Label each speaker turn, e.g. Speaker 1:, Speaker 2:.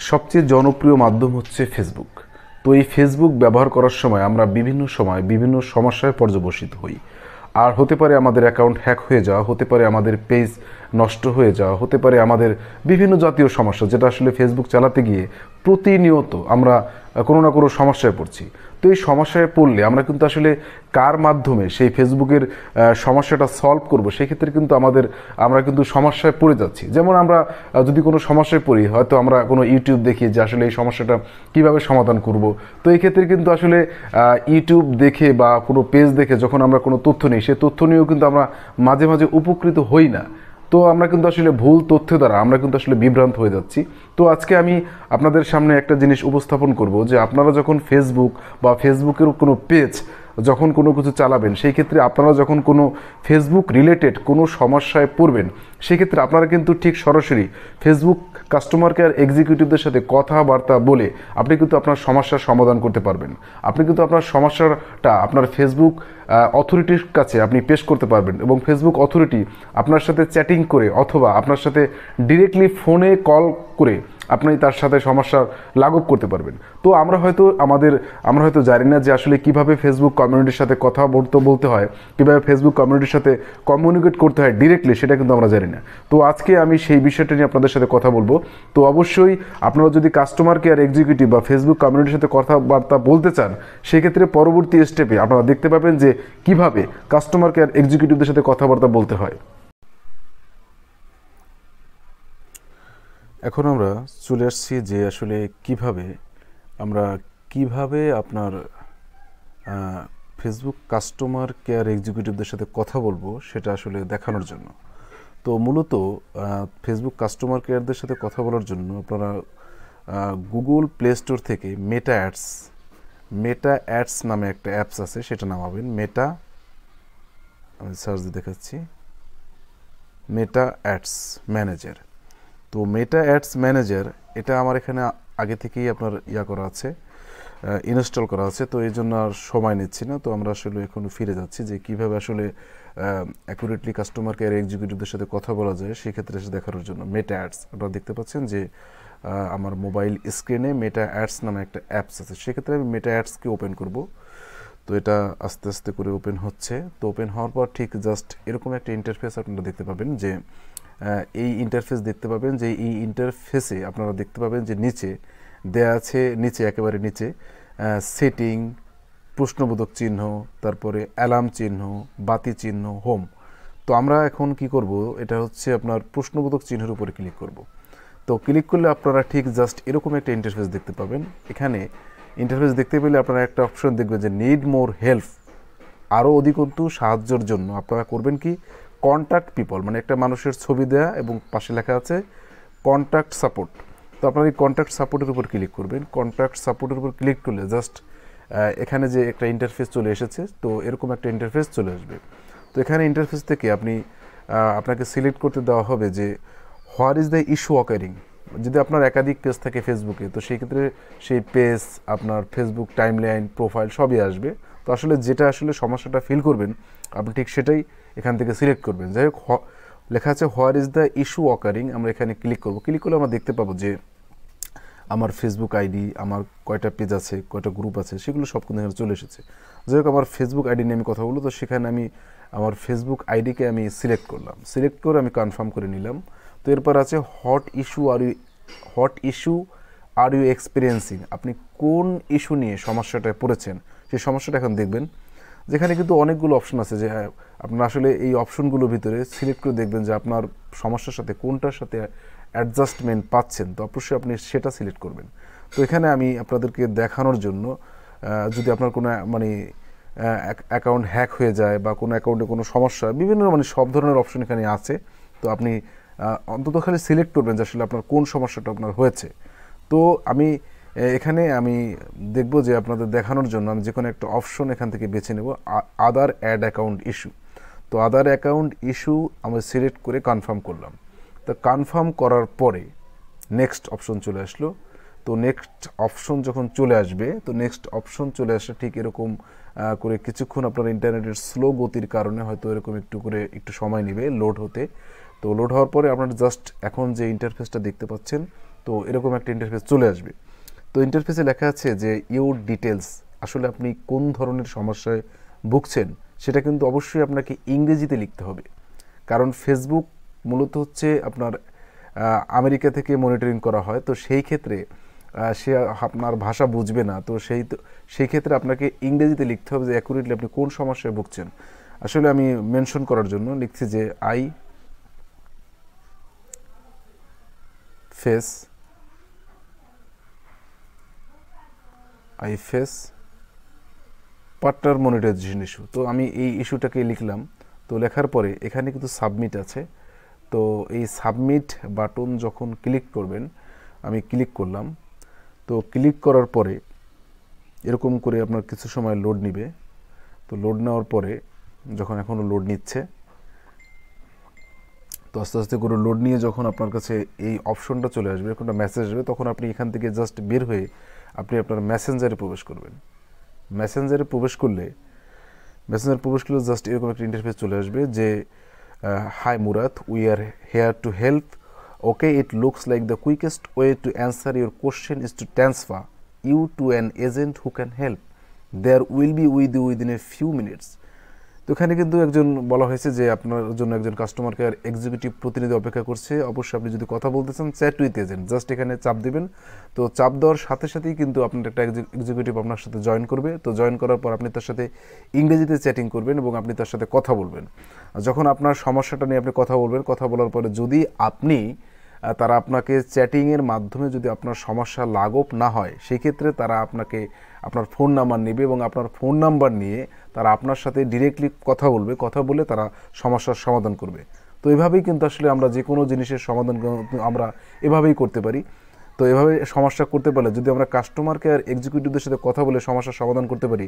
Speaker 1: সবচেয়ে জনপ্রিয় মাধ্যম হচ্ছে ফেসবুক। তো এই ফেসবুক ব্যবহার করার সময় আমরা বিভিন্ন সমস্যায় পর্যবসিত হই। আর হতে পারে আমাদের অ্যাকাউন্ট হ্যাক হয়ে যাওয়া, হতে পারে আমাদের পেজ নষ্ট হয়ে যাওয়া, হতে পারে আমাদের বিভিন্ন জাতীয় সমস্যা, যেটা আসলে ফেসবুক চালাতে গিয়ে প্রতিনিয়ত আমরা কোনো না কোনো সমস্যায় পড়ছি। তো এই সমস্যায় পড়লে আমরা কিন্তু আসলে কার মাধ্যমে সেই ফেসবুকের সমস্যাটা সলভ করব, সেক্ষেত্রে কিন্তু আমরা কিন্তু সমস্যায় পড়ে যাচ্ছি। যেমন আমরা যদি কোনো সমস্যায় পড়ি, হয়তো আমরা কোনো ইউটিউব দেখি যে আসলে এই সমস্যাটা কিভাবে সমাধান করব। তো এই ক্ষেত্রে কিন্তু আসলে ইউটিউব দেখে বা কোনো পেজ দেখে যখন আমরা কোনো তথ্য নিই, সেই তথ্য নিয়েও কিন্তু আমরা মাঝে মাঝে উপকৃত হই না। তো আমরা কিন্তু আসলে ভুল তথ্য দ্বারা আমরা কিন্তু আসলে বিভ্রান্ত হয়ে যাচ্ছি। তো আজকে আমি আপনাদের সামনে একটা জিনিস উপস্থাপন করব যে আপনারা যখন ফেসবুক বা ফেসবুকের কোনো পেজ যখন কোনো কিছু চালাবেন, সেই ক্ষেত্রে আপনারা যখন কোনো ফেসবুক রিলেটেড কোনো সমস্যায় পড়বেন, সেক্ষেত্রে আপনারা কিন্তু ঠিক সরাসরি ফেসবুক কাস্টমার কেয়ার এক্সিকিউটিভদের সাথে কথাবার্তা বলে আপনি কিন্তু আপনার সমস্যার সমাধান করতে পারবেন। আপনি কিন্তু আপনার সমস্যাটা আপনার ফেসবুক অথরিটির কাছে আপনি পেশ করতে পারবেন, এবং ফেসবুক অথরিটি আপনার সাথে চ্যাটিং করে অথবা আপনার সাথে ডিরেক্টলি ফোনে কল করে আপনি তার সাথে সমস্যার লাঘব করতে পারবেন। তো আমরা হয়তো জানি না যে আসলে কিভাবে ফেসবুক কমিউনিটির সাথে কথা বলতে হয়, কিভাবে ফেসবুক কমিউনিটির সাথে কমিউনিকেট করতে হয় ডিরেক্টলি, সেটা কিন্তু আমরা জানি না। তো আজকে আমি সেই বিষয়টা নিয়ে আপনাদের সাথে কথা বলবো। তো অবশ্যই আপনারা যদি কাস্টমার কেয়ার এক্সিকিউটিভ বা ফেসবুক কমিউনিটির সাথে কথাবার্তা বলতে চান, সেক্ষেত্রে পরবর্তী স্টেপে আপনারা দেখতে পাবেন যে কিভাবে কাস্টমার কেয়ার এক্সিকিউটিভদের সাথে কথাবার্তা বলতে হয়। এখন আমরা চলে আসছি যে আসলে কিভাবে আপনার ফেসবুক কাস্টমার কেয়ার এক্সিকিউটিভদের সাথে কথা বলবো, সেটা আসলে দেখানোর জন্য। তো মূলত ফেসবুক কাস্টমার কেয়ারদের সাথে কথা বলার জন্য আপনারা গুগল প্লে স্টোর থেকে মেটা অ্যাডস নামে একটা অ্যাপস আছে, সেটা নামাবেন। আমি সার্চ দিয়ে দেখাচ্ছি, মেটা অ্যাডস ম্যানেজার। তো মেটা অ্যাডস ম্যানেজার এটা আমার এখানে আগে থেকেই আপনার করা আছে, ইনস্টল করা আছে। তো এই জন্য আর সময় নিচ্ছি না। তো আমরা আসলে এখন ফিরে যাচ্ছি যে কীভাবে আসলে অ্যাকুরেটলি কাস্টমার কেয়ার এক্সিকিউটিভদের সাথে কথা বলা যায়, সেক্ষেত্রে এসে দেখানোর জন্য মেটা অ্যাডস আপনারা দেখতে পাচ্ছেন যে আমার মোবাইল স্ক্রিনে মেটা অ্যাডস নামে একটা অ্যাপস আছে। সেক্ষেত্রে আমি মেটা অ্যাডসকে ওপেন করব। তো এটা আস্তে আস্তে করে ওপেন হচ্ছে। তো ওপেন হওয়ার পর ঠিক জাস্ট এরকম একটা ইন্টারফেস আপনারা দেখতে পাবেন যে এই ইন্টারফেসে আপনারা দেখতে পাবেন যে নিচে দেয়া আছে, একেবারে নিচে সেটিং, প্রশ্নবোধক চিহ্ন, তারপরে অ্যালার্ম চিহ্ন, বাতি চিহ্ন, হোম। তো আমরা এখন কি করব, এটা হচ্ছে আপনার প্রশ্নবোধক চিহ্নের উপরে ক্লিক করব। তো ক্লিক করলে আপনারা ঠিক জাস্ট এরকম একটা ইন্টারফেস দেখতে পাবেন। এখানে ইন্টারফেস দেখতে পেলে আপনারা একটা অপশন দেখবেন যে নিড মোর হেল্প, আরও অধিকন্তু সাহায্যের জন্য আপনারা করবেন কি, কন্ট্যাক্ট পিপল, মানে একটা মানুষের ছবি দেয়া এবং পাশে লেখা আছে কন্ট্যাক্ট সাপোর্ট। তো আপনারা এই কন্ট্যাক্ট সাপোর্টের উপর ক্লিক করবেন। কন্ট্যাক্ট সাপোর্টের উপর ক্লিক করলে জাস্ট এখানে যে একটা ইন্টারফেস চলে এসেছে, তো এরকম একটা ইন্টারফেস চলে আসবে। তো এখানে ইন্টারফেস থেকে আপনাকে সিলেক্ট করতে দেওয়া হবে যে where is the issue occurring. যদি আপনার একাধিক পেজ থাকে ফেসবুকে, তো সেই ক্ষেত্রে সেই পেজ আপনার ফেসবুক টাইমলাইন, প্রোফাইল সবই আসবে। তো আসলে যেটা আসলে সমস্যাটা ফিল করবেন আপনি ঠিক সেটাই এখান থেকে সিলেক্ট করবেন। যাই হোক, লেখা আছে where is the issue occurring, আমরা এখানে ক্লিক করব। ক্লিক করলে আমরা দেখতে পাবো যে আমার ফেসবুক আইডি, আমার কয়টা পেজ আছে, কয়টা গ্রুপ আছে, সেগুলো সব কিন্তু এখানে চলে এসেছে। যাই হোক, আমার ফেসবুক আইডি নিয়ে আমি কথা বলবো। তো সেখানে আমি আমার ফেসবুক আইডিকে আমি সিলেক্ট করলাম। সিলেক্ট করে আমি কনফার্ম করে নিলাম। তো এরপর আছে what issue are you experiencing, আপনি কোন ইস্যু নিয়ে সমস্যাটায় পড়েছেন সেই সমস্যাটা এখন দেখবেন। যেখানে কিন্তু অনেকগুলো অপশন আছে, যে আপনারা আসলে এই অপশনগুলোর ভিতরে সিলেক্ট করে দেখবেন যে আপনার সমস্যার সাথে কোনটার সাথে অ্যাডজাস্টমেন্ট পাচ্ছেন, তো অবশ্যই আপনি সেটা সিলেক্ট করবেন। তো এখানে আমি আপনাদেরকে দেখানোর জন্য, যদি আপনার কোনো অ্যাকাউন্ট হ্যাক হয়ে যায় বা কোনো অ্যাকাউন্টে কোনো সমস্যা, বিভিন্ন সব ধরনের অপশন এখানে আছে। তো আপনি অন্তত খালি সিলেক্ট করবেন যে আসলে আপনার কোন সমস্যাটা আপনার হয়েছে। তো এখানে আমি দেখব যে আপনাদের দেখানোর জন্য আমি যে কোনো একটা অপশন এখান থেকে বেছে নেব, আদার অ্যাড অ্যাকাউন্ট ইস্যু। তো আদার অ্যাকাউন্ট ইস্যু আমরা সিলেক্ট করে কনফার্ম করলাম। তো কনফার্ম করার পরে নেক্সট অপশন চলে আসলো। তো নেক্সট অপশন যখন চলে আসবে, তো নেক্সট অপশন চলে আসে ঠিক এরকম করে কিছুক্ষণ আপনার ইন্টারনেটের স্লো গতির কারণে হয়তো এরকম একটু সময় নেবে লোড হতে। তো লোড হওয়ার পরে আপনার জাস্ট এখন যে ইন্টারফেসটা দেখতে পাচ্ছেন, তো এরকম একটা ইন্টারফেস চলে আসবে। তো ইন্টারফেসে লেখা আছে যে ইউর ডিটেলস, আসলে আপনি কোন ধরনের সমস্যায় ভুগছেন সেটা কিন্তু অবশ্যই আপনাকে ইংরেজিতে লিখতে হবে, কারণ ফেসবুক মূলত হচ্ছে আপনার আমেরিকা থেকে মনিটরিং করা হয়। তো সেই ক্ষেত্রে সে আপনার ভাষা বুঝবে না, তো সেই ক্ষেত্রে আপনাকে ইংরেজিতে লিখতে হবে যে অ্যাকুরেটলি আপনি কোন সমস্যায় ভুগছেন। আসলে আমি মেনশন করার জন্য লিখছি যে I face partner monetization issue. তো আমি এই ইস্যুটাকে লিখলাম। তো লেখার পরে এখানে কিন্তু সাবমিট আছে। তো এই সাবমিট বাটন যখন ক্লিক করবেন, আমি ক্লিক করলাম। তো ক্লিক করার পরে এরকম করে আপনার কিছু সময় লোড নিবে। তো লোড নেওয়ার পরে যখন এখনও লোড নিচ্ছে, তো আস্তে আস্তে করে লোড নিয়ে যখন আপনার কাছে এই অপশনটা চলে আসবে, একটা মেসেজ আসবে, তখন আপনি এখান থেকে জাস্ট বের হয়ে আপনি আপনার মেসেঞ্জারে প্রবেশ করবেন। মেসেঞ্জারে প্রবেশ করলে জাস্ট এরকম একটা ইন্টারফেস চলে আসবে যে hi Murad, we are here to help. Okay, it looks like the quickest way to answer your question is to transfer you to an agent who can help. There will be with you within a few minutes. তো এখানে কিন্তু একজন বলা হয়েছে যে আপনার জন্য একজন কাস্টমার কেয়ার এক্সিকিউটিভ প্রতিনিধি অপেক্ষা করছে। অবশ্যই আপনি যদি কথা বলতে চান, চ্যাট উইথ এজেন্ট, জাস্ট এখানে চাপ দেবেন। তো চাপ দেওয়ার সাথে সাথেই কিন্তু আপনার একটা এক্সিকিউটিভ আপনার সাথে জয়েন করবে। তো জয়েন করার পর আপনি তার সাথে ইংরেজিতে চ্যাটিং করবেন এবং আপনি তার সাথে কথা বলবেন। যখন আপনার সমস্যাটা নিয়ে আপনি কথা বলবেন, কথা বলার পরে যদি তারা আপনাকে চ্যাটিংয়ের মাধ্যমে যদি আপনার সমস্যা লাঘব না হয়, সেক্ষেত্রে তারা আপনাকে আপনার ফোন নাম্বার নেবে এবং আপনার ফোন নাম্বার নিয়ে তারা আপনার সাথে ডিরেক্টলি কথা বলবে। কথা বলে তারা সমস্যার সমাধান করবে। তো এভাবেই কিন্তু আসলে আমরা যে কোনো জিনিসের সমাধান আমরা এভাবেই করতে পারি। তো এভাবে সমস্যা করতে পারলে যদি আমরা কাস্টমার কেয়ার এক্সিকিউটিভদের সাথে কথা বলে সমস্যার সমাধান করতে পারি,